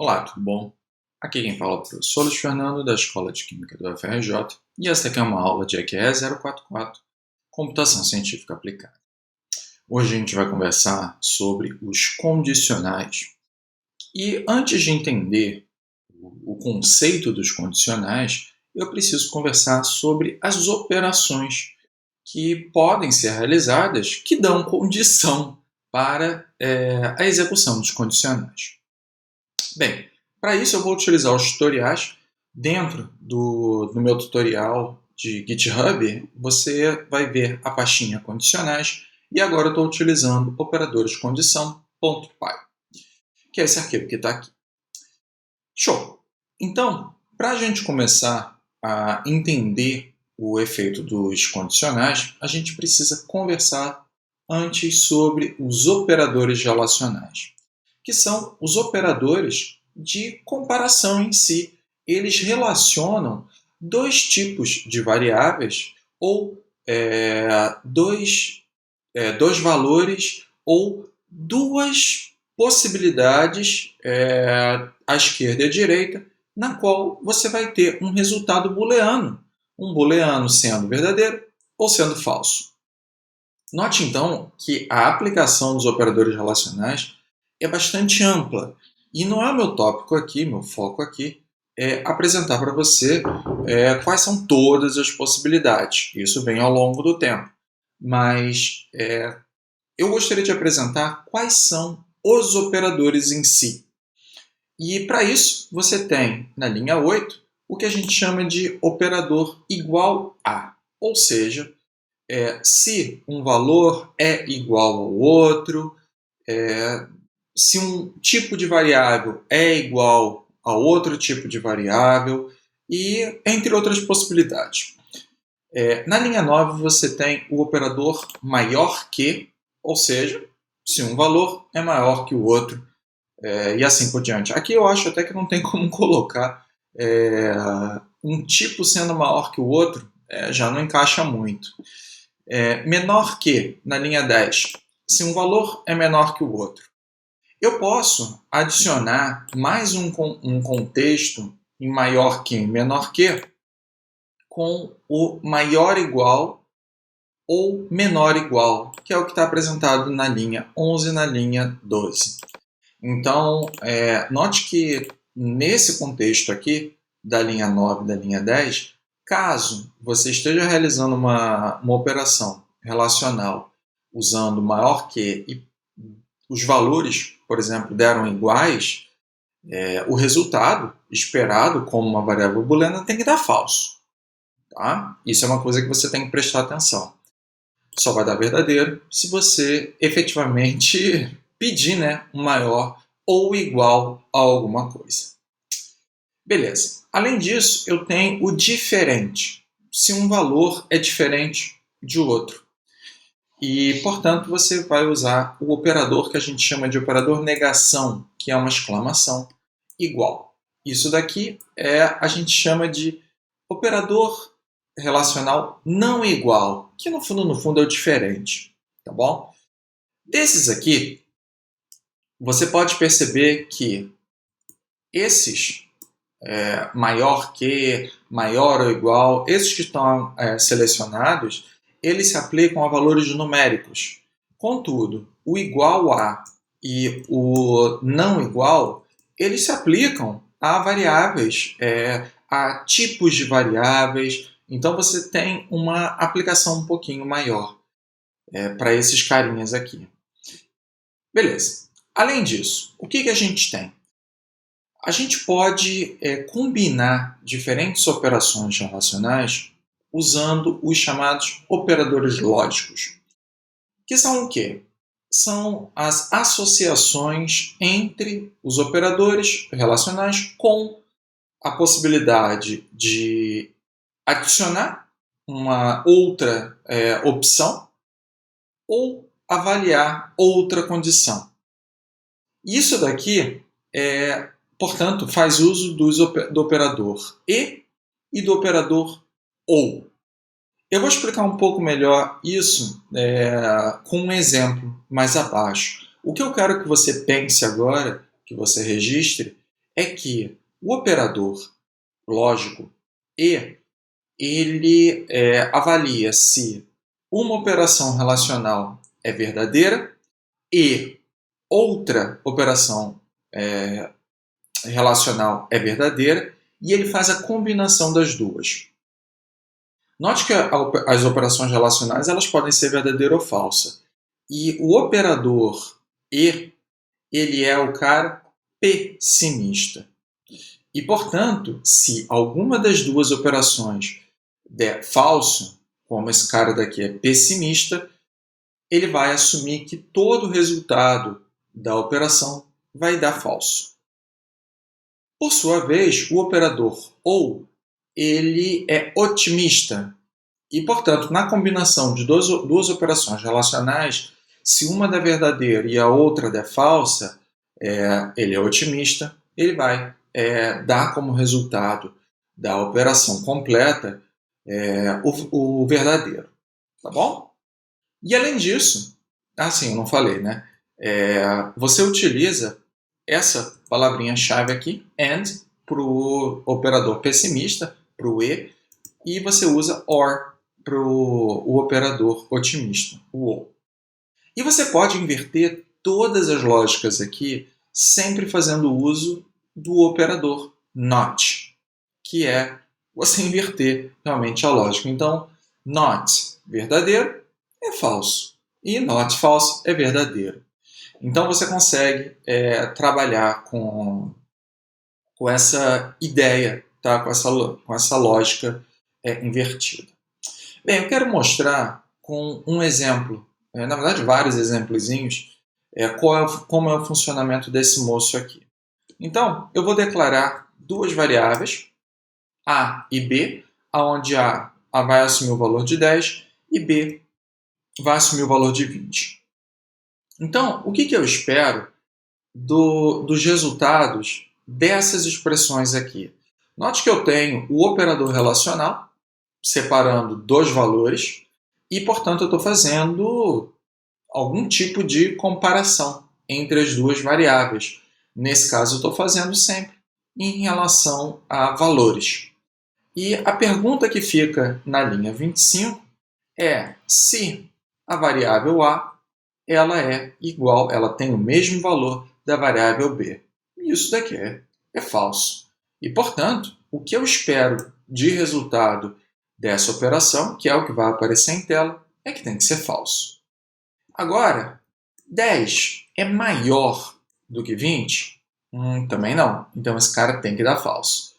Olá, tudo bom? Aqui quem fala é o professor Luiz Fernando, da Escola de Química do UFRJ, e esta aqui é uma aula de EQE 044, Computação Científica Aplicada. Hoje a gente vai conversar sobre os condicionais. E antes de entender o conceito dos condicionais, eu preciso conversar sobre as operações que podem ser realizadas que dão condição para a execução dos condicionais. Bem, para isso eu vou utilizar os tutoriais. Dentro do meu tutorial de GitHub, você vai ver a pastinha condicionais e agora eu estou utilizando operadores de condição.py, que é esse arquivo que está aqui. Show! Então, para a gente começar a entender o efeito dos condicionais, a gente precisa conversar antes sobre os operadores relacionais, que são os operadores de comparação em si. Eles relacionam dois tipos de variáveis ou dois valores ou duas possibilidades à esquerda e à direita, na qual você vai ter um resultado booleano, um booleano sendo verdadeiro ou sendo falso. Note então que a aplicação dos operadores relacionais é bastante ampla. E não é o meu tópico aqui, meu foco aqui, é apresentar para você quais são todas as possibilidades. Isso vem ao longo do tempo. Mas eu gostaria de apresentar quais são os operadores em si. E para isso, você tem, na linha 8, o que a gente chama de operador igual a. Ou seja, se um valor é igual ao outro, se um tipo de variável é igual a outro tipo de variável, e entre outras possibilidades. Na linha 9 você tem o operador maior que, ou seja, se um valor é maior que o outro, e assim por diante. Aqui eu acho até que não tem como colocar um tipo sendo maior que o outro, já não encaixa muito. Menor que, na linha 10, se um valor é menor que o outro. Eu posso adicionar mais um contexto em maior que, em menor que, com o maior igual ou menor igual, que é o que está apresentado na linha 11 e na linha 12. Então, note que nesse contexto aqui, da linha 9 e da linha 10, caso você esteja realizando uma operação relacional usando maior que e os valores, por exemplo, deram iguais, o resultado esperado como uma variável booleana tem que dar falso. Tá? Isso é uma coisa que você tem que prestar atenção. Só vai dar verdadeiro se você efetivamente pedir um maior ou igual a alguma coisa. Beleza. Além disso, eu tenho o diferente. Se um valor é diferente de outro. E, portanto, você vai usar o operador que a gente chama de operador negação, que é uma exclamação, igual. Isso daqui a gente chama de operador relacional não igual, que no fundo é o diferente. Tá bom? Desses aqui, você pode perceber que esses maior que, maior ou igual, esses que estão selecionados, eles se aplicam a valores numéricos. Contudo, o igual a e o não igual, eles se aplicam a variáveis, a tipos de variáveis. Então você tem uma aplicação um pouquinho maior para esses carinhas aqui. Beleza. Além disso, o que a gente tem? A gente pode combinar diferentes operações relacionais usando os chamados operadores lógicos. Que são o quê? São as associações entre os operadores relacionais com a possibilidade de adicionar uma outra opção ou avaliar outra condição. Isso daqui portanto, faz uso do operador e do operador ou. Eu vou explicar um pouco melhor isso com um exemplo mais abaixo. O que eu quero que você pense agora, que você registre, é que o operador lógico E, ele avalia se uma operação relacional é verdadeira e outra operação relacional é verdadeira, e ele faz a combinação das duas. Note que as operações relacionais elas podem ser verdadeira ou falsa. E o operador E, ele é o cara pessimista. E, portanto, se alguma das duas operações der falso, como esse cara daqui é pessimista, ele vai assumir que todo o resultado da operação vai dar falso. Por sua vez, o operador OU, ele é otimista. E, portanto, na combinação de duas operações relacionais, se uma der verdadeira e a outra der falsa, ele é otimista, ele vai dar como resultado da operação completa o verdadeiro. Tá bom? E além disso, eu não falei, né? Você utiliza essa palavrinha-chave aqui, AND, para o operador pessimista, para o e você usa OR para o operador otimista, o OR. E você pode inverter todas as lógicas aqui, sempre fazendo uso do operador NOT, que é você inverter realmente a lógica. Então, NOT verdadeiro é falso e NOT falso é verdadeiro. Então você consegue trabalhar com essa ideia, tá? com essa lógica invertida. Bem, eu quero mostrar com um exemplo, na verdade vários exemplozinhos, como é o funcionamento desse moço aqui. Então, eu vou declarar duas variáveis, A e B, onde A vai assumir o valor de 10 e B vai assumir o valor de 20. Então, o que eu espero dos resultados dessas expressões aqui? Note que eu tenho o operador relacional, separando dois valores, e, portanto, eu estou fazendo algum tipo de comparação entre as duas variáveis. Nesse caso, eu estou fazendo sempre em relação a valores. E a pergunta que fica na linha 25 é se a variável A ela ela tem o mesmo valor da variável B. E isso daqui é falso. E, portanto, o que eu espero de resultado dessa operação, que é o que vai aparecer em tela, é que tem que ser falso. Agora, 10 é maior do que 20? Também não. Então, esse cara tem que dar falso.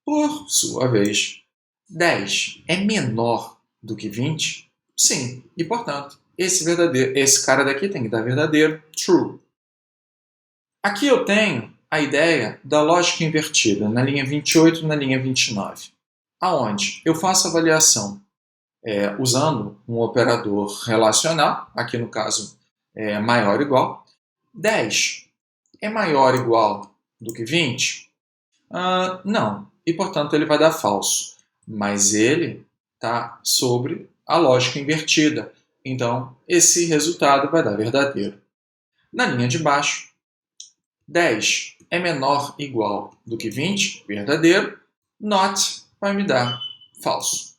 Por sua vez, 10 é menor do que 20? Sim. E, portanto, esse cara daqui tem que dar verdadeiro, true. Aqui eu tenho a ideia da lógica invertida, na linha 28 e na linha 29, aonde eu faço a avaliação usando um operador relacional, aqui no caso maior ou igual. 10 é maior ou igual do que 20? Não, e portanto ele vai dar falso, mas ele está sobre a lógica invertida, então esse resultado vai dar verdadeiro. Na linha de baixo, 10 é menor ou igual do que 20, verdadeiro, not vai me dar falso.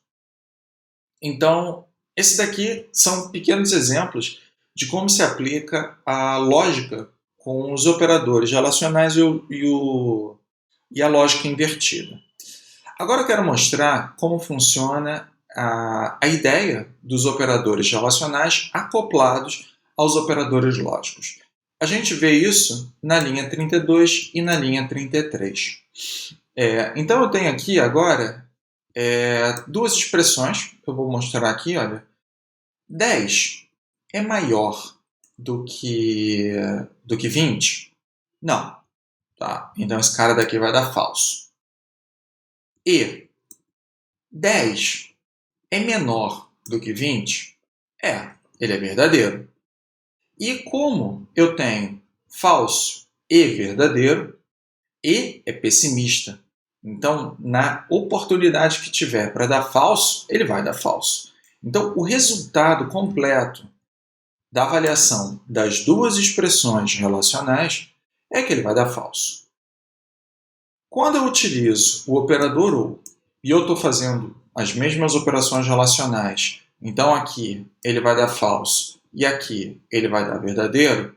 Então, esses daqui são pequenos exemplos de como se aplica a lógica com os operadores relacionais e a lógica invertida. Agora eu quero mostrar como funciona a ideia dos operadores relacionais acoplados aos operadores lógicos. A gente vê isso na linha 32 e na linha 33. Então eu tenho aqui agora duas expressões que eu vou mostrar aqui. Olha, 10 é maior do que 20? Não. Tá? Então esse cara daqui vai dar falso. E 10 é menor do que 20? Ele é verdadeiro. E como eu tenho falso e verdadeiro, E é pessimista. Então, na oportunidade que tiver para dar falso, ele vai dar falso. Então, o resultado completo da avaliação das duas expressões relacionais é que ele vai dar falso. Quando eu utilizo o operador OR e eu estou fazendo as mesmas operações relacionais, então aqui ele vai dar falso e aqui ele vai dar verdadeiro,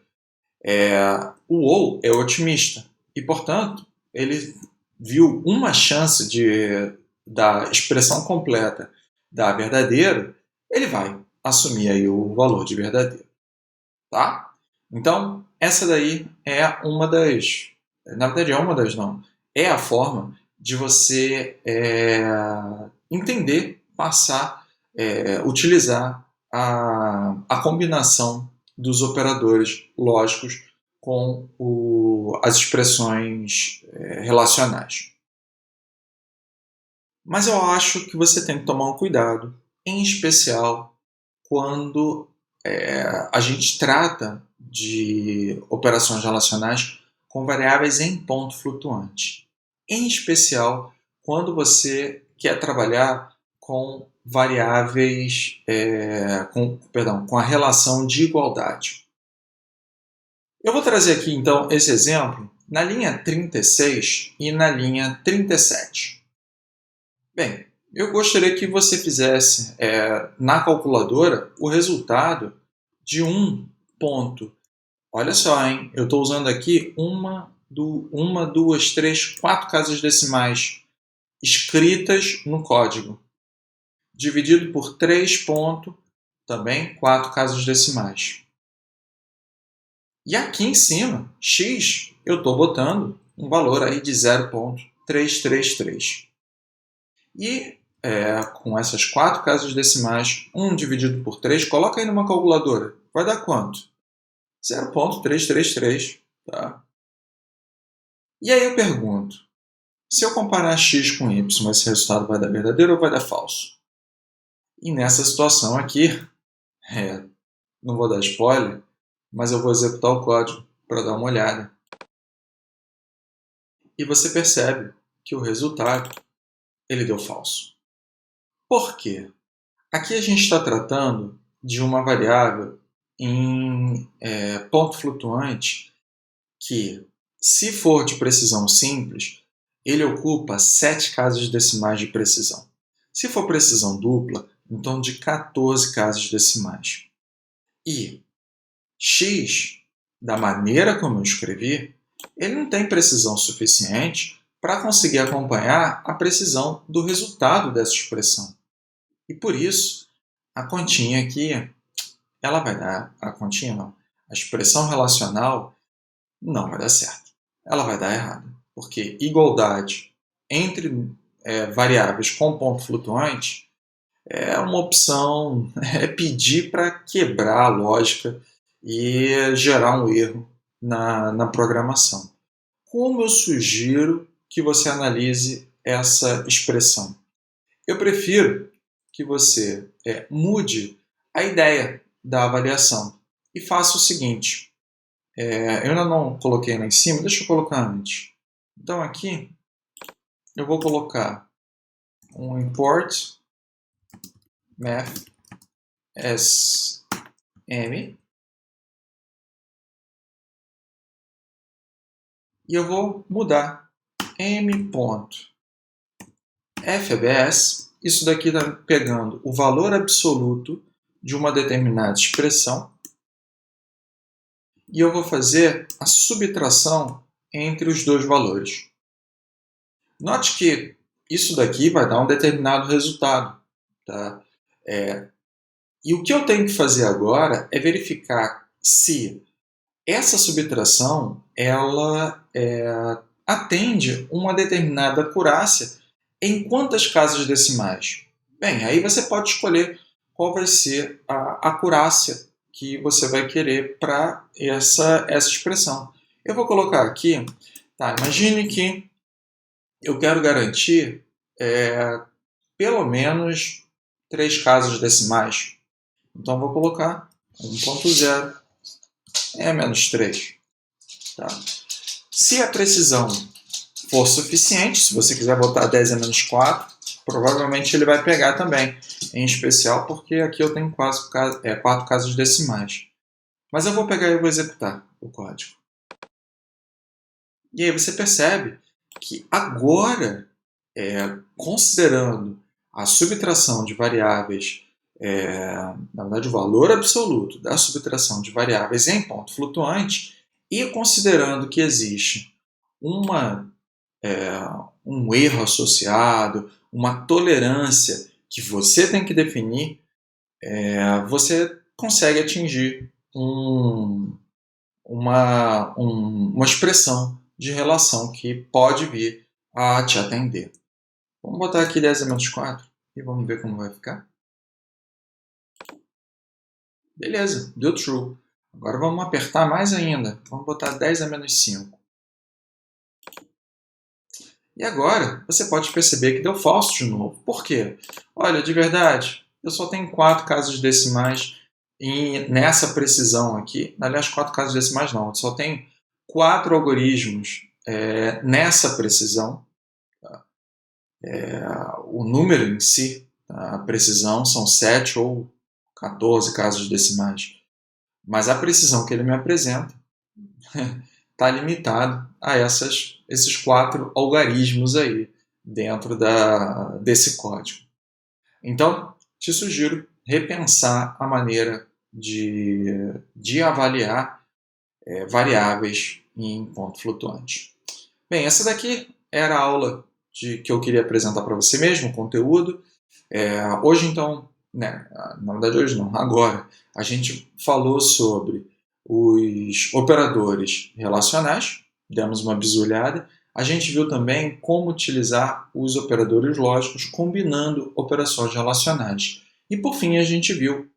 o OR é otimista e, portanto, ele viu uma chance da expressão completa dar verdadeiro, ele vai assumir aí o valor de verdadeiro. Tá? Então, essa daí é uma das... Na verdade, é uma das não. É a forma de você entender, passar, utilizar a combinação dos operadores lógicos com as expressões relacionais. Mas eu acho que você tem que tomar um cuidado, em especial quando a gente trata de operações relacionais com variáveis em ponto flutuante. Em especial quando você quer trabalhar com variáveis, com a relação de igualdade. Eu vou trazer aqui então esse exemplo na linha 36 e na linha 37. Bem, eu gostaria que você fizesse na calculadora o resultado de um ponto. Olha só, hein? Eu estou usando aqui uma, duas, três, 4 casas decimais escritas no código. Dividido por 3 pontos, também 4 casas decimais. E aqui em cima, x, eu estou botando um valor aí de 0,333. E com essas 4 casas decimais, 1 dividido por 3, coloca aí numa calculadora. Vai dar quanto? 0,333. Tá? E aí eu pergunto, se eu comparar x com y, esse resultado vai dar verdadeiro ou vai dar falso? E nessa situação aqui, não vou dar spoiler, mas eu vou executar o código para dar uma olhada. E você percebe que o resultado ele deu falso. Por quê? Aqui a gente está tratando de uma variável em ponto flutuante que, se for de precisão simples, ele ocupa 7 casas decimais de precisão. Se for precisão dupla, em torno de 14 casas decimais. E x, da maneira como eu escrevi, ele não tem precisão suficiente para conseguir acompanhar a precisão do resultado dessa expressão. E por isso, a continha aqui, ela vai dar, a continha não, a expressão relacional não vai dar certo. Ela vai dar errado, porque igualdade entre variáveis com ponto flutuante é uma opção, é pedir para quebrar a lógica e gerar um erro na programação. Como eu sugiro que você analise essa expressão? Eu prefiro que você mude a ideia da avaliação e faça o seguinte. Eu ainda não coloquei lá em cima, deixa eu colocar antes. Então aqui eu vou colocar um import math sm e eu vou mudar m.fbs. Isso daqui está pegando o valor absoluto de uma determinada expressão e eu vou fazer a subtração entre os dois valores. Note que isso daqui vai dar um determinado resultado. Tá? E o que eu tenho que fazer agora é verificar se essa subtração ela atende uma determinada acurácia em quantas casas decimais. Bem, aí você pode escolher qual vai ser a acurácia que você vai querer para essa expressão. Eu vou colocar aqui, tá, imagine que eu quero garantir pelo menos 3 casas decimais. Então, vou colocar 1.0 menos 3. Tá? Se a precisão for suficiente, se você quiser botar 10 menos 4, provavelmente ele vai pegar também. Em especial porque aqui eu tenho 4 casas decimais. Mas eu vou pegar e vou executar o código. E aí você percebe que agora, considerando a subtração de variáveis, na verdade o valor absoluto da subtração de variáveis em ponto flutuante, e considerando que existe um erro associado, uma tolerância que você tem que definir, você consegue atingir uma expressão de relação que pode vir a te atender. Vamos botar aqui 10 a menos 4 e vamos ver como vai ficar. Beleza, deu true. Agora vamos apertar mais ainda. Vamos botar 10 a menos 5. E agora você pode perceber que deu falso de novo. Por quê? Olha, de verdade, eu só tenho 4 casas decimais nessa precisão aqui. Aliás, 4 casas decimais não, eu só tenho 4 algoritmos nessa precisão. O número em si, a precisão, são 7 ou 14 casas decimais. Mas a precisão que ele me apresenta está limitado a esses 4 algarismos aí dentro desse código. Então, te sugiro repensar a maneira de avaliar variáveis em ponto flutuante. Bem, essa daqui era a aula que eu queria apresentar para você mesmo, o conteúdo. Hoje, então, na verdade hoje não, agora, a gente falou sobre os operadores relacionais, demos uma bisulhada. A gente viu também como utilizar os operadores lógicos combinando operações relacionais. E por fim a gente viu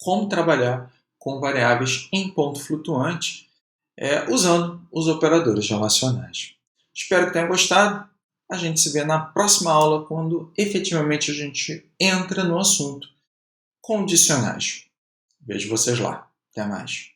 como trabalhar com variáveis em ponto flutuante usando os operadores relacionais. Espero que tenha gostado. A gente se vê na próxima aula quando efetivamente a gente entra no assunto condicionais. Vejo vocês lá. Até mais.